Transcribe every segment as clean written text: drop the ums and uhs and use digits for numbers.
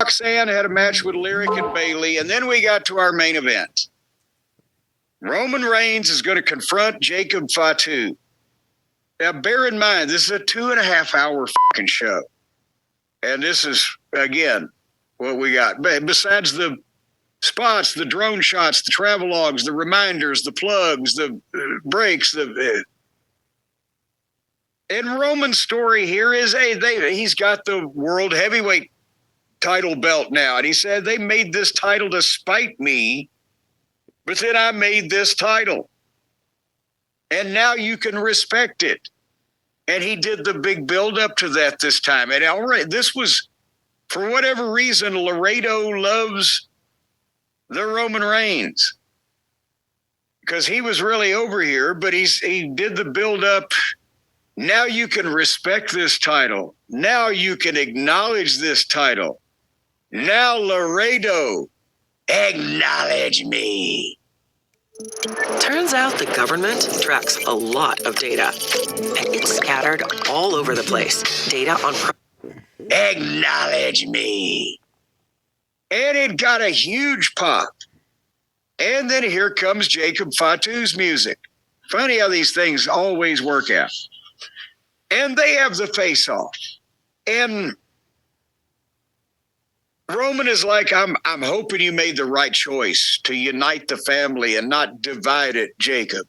Roxanne had a match with Lyric and Bayley, and then we got to our main event. Roman Reigns is going to confront Jacob Fatu. Now, bear in mind, this is a 2.5 hour fucking show. And this is, again, what we got. Besides the spots, the drone shots, the travelogues, the reminders, the plugs, the breaks, and Roman's story here is, he's got the world heavyweight title belt now. And he said, they made this title to spite me, but then I made this title. And now you can respect it. And he did the big build up to that this time. And already, this was, for whatever reason, Laredo loves the Roman Reigns. Because he was really over here, but he did the build up. Now you can respect this title. Now you can acknowledge this title. Now, Laredo, acknowledge me. Turns out the government tracks a lot of data, and it's scattered all over the place. Data on... Acknowledge me. And it got a huge pop. And then here comes Jacob Fatu's music. Funny how these things always work out. And they have the face-off. And Roman is like, I'm hoping you made the right choice to unite the family and not divide it, Jacob.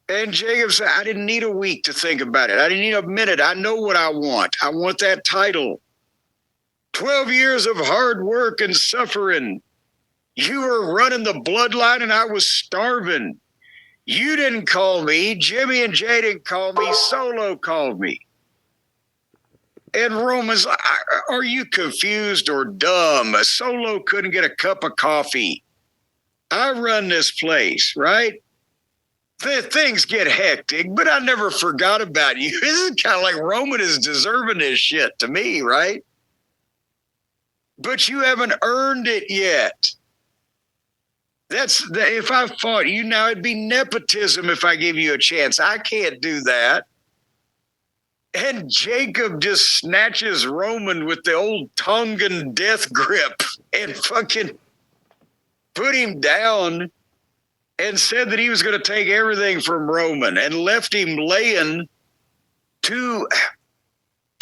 And Jacob said, I didn't need a week to think about it. I didn't need a minute. I know what I want. I want that title. 12 years of hard work and suffering. You were running the bloodline and I was starving. You didn't call me. Jimmy and Jay didn't call me. Solo called me. And Roman's like, are you confused or dumb? Solo couldn't get a cup of coffee. I run this place, right? Things get hectic, but I never forgot about you. This is kind of like Roman is deserving this shit to me, right? But you haven't earned it yet. If I fought you now, it'd be nepotism if I gave you a chance. I can't do that. And Jacob just snatches Roman with the old Tongan death grip and fucking put him down and said that he was going to take everything from Roman and left him laying to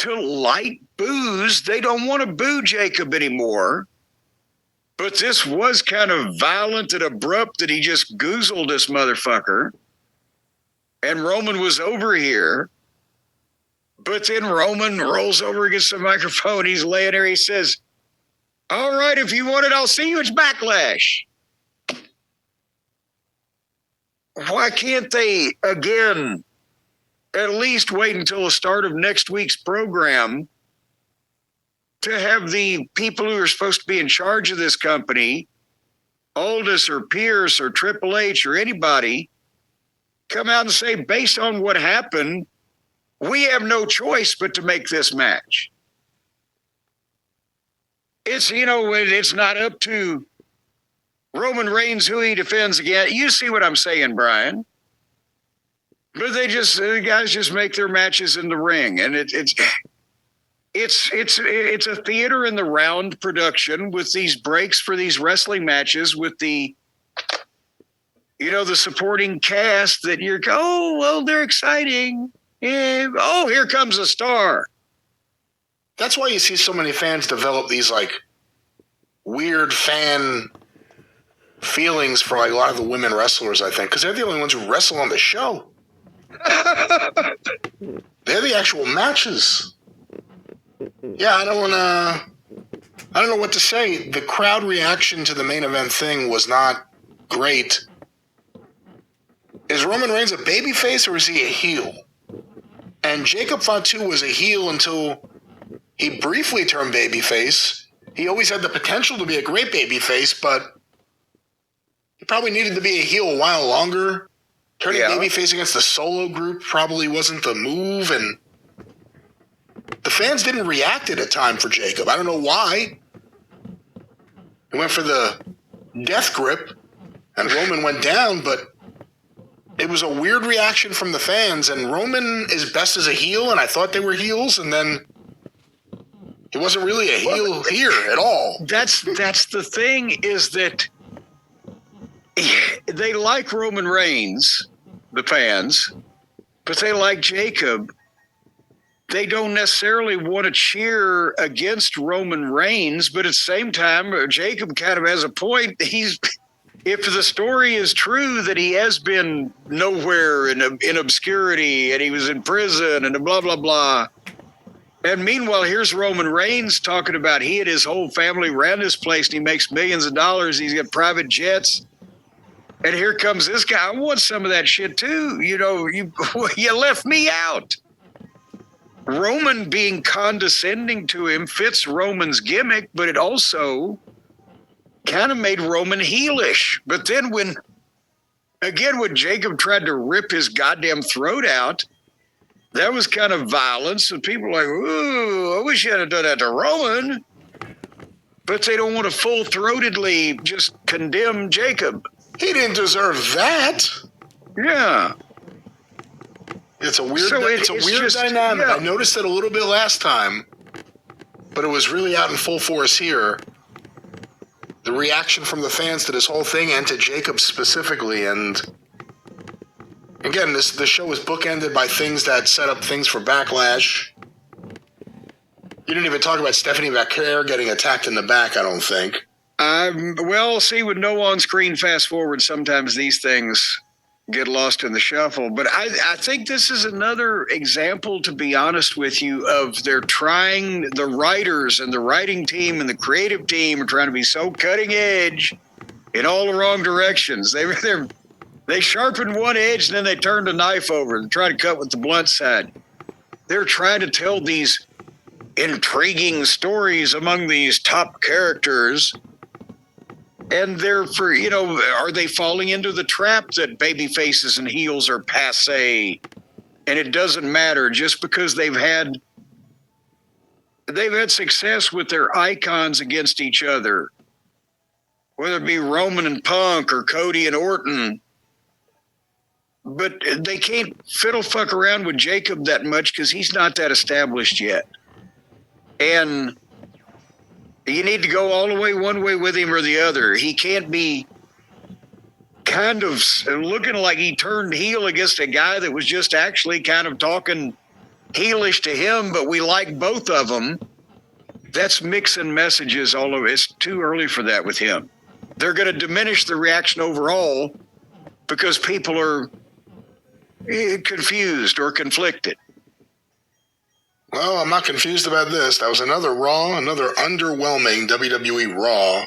light boos. They don't want to boo Jacob anymore. But this was kind of violent and abrupt that he just goozled this motherfucker. And Roman was over here. But then Roman rolls over against the microphone. He's laying there. He says, all right, if you want it, I'll see you at Backlash. Why can't they, again, at least wait until the start of next week's program to have the people who are supposed to be in charge of this company, Aldous or Pierce or Triple H or anybody, come out and say, based on what happened, we have no choice but to make this match. It's, it's not up to Roman Reigns who he defends again. You see what I'm saying, Brian? But the guys just make their matches in the ring, and it's a theater in the round production with these breaks for these wrestling matches with the supporting cast that they're exciting. Yeah, here comes a star. That's why you see so many fans develop these like weird fan feelings for like a lot of the women wrestlers, I think, because they're the only ones who wrestle on the show. They're the actual matches. Yeah, I don't know what to say. The crowd reaction to the main event thing was not great. Is Roman Reigns a babyface or is he a heel? And Jacob Fatu was a heel until he briefly turned babyface. He always had the potential to be a great babyface, but he probably needed to be a heel a while longer. Turning babyface against the Solo group probably wasn't the move, and the fans didn't react at a time for Jacob. I don't know why. He went for the death grip, and Roman went down, but it was a weird reaction from the fans, and Roman is best as a heel, and I thought they were heels, and then He wasn't really a heel here at all. That's the thing, is that they like Roman Reigns, the fans, but they like Jacob. They don't necessarily want to cheer against Roman Reigns, but at the same time, Jacob kind of has a point. If the story is true that he has been nowhere in obscurity and he was in prison and blah, blah, blah. And meanwhile, here's Roman Reigns talking about he and his whole family ran this place and he makes millions of dollars. He's got private jets. And here comes this guy. I want some of that shit too. You know, you left me out. Roman being condescending to him fits Roman's gimmick, but it also kind of made Roman heelish. But then when Jacob tried to rip his goddamn throat out, that was kind of violence. And people were like, ooh, I wish you hadn't done that to Roman. But they don't want to full-throatedly just condemn Jacob. He didn't deserve that. Yeah. It's a weird dynamic. Yeah. I noticed it a little bit last time, but it was really out in full force here. The reaction from the fans to this whole thing and to Jacob specifically. And again, the show is bookended by things that set up things for backlash. You didn't even talk about Stephanie McCare getting attacked in the back, I don't think. Well, see, with no on-screen fast forward, sometimes these things get lost in the shuffle. But I think this is another example, to be honest with you, of they're trying, the writers and the writing team and the creative team are trying to be so cutting edge in all the wrong directions. They sharpen one edge and then they turn the knife over and try to cut with the blunt side. They're trying to tell these intriguing stories among these top characters. And are they falling into the trap that baby faces and heels are passe? And it doesn't matter just because they've had success with their icons against each other, whether it be Roman and Punk or Cody and Orton. But they can't fiddle fuck around with Jacob that much because he's not that established yet. And you need to go all the way one way with him or the other. He can't be kind of looking like he turned heel against a guy that was just actually kind of talking heelish to him, but we like both of them. That's mixing messages all over. It's too early for that with him. They're going to diminish the reaction overall because people are confused or conflicted. Well, I'm not confused about this. That was another underwhelming WWE Raw.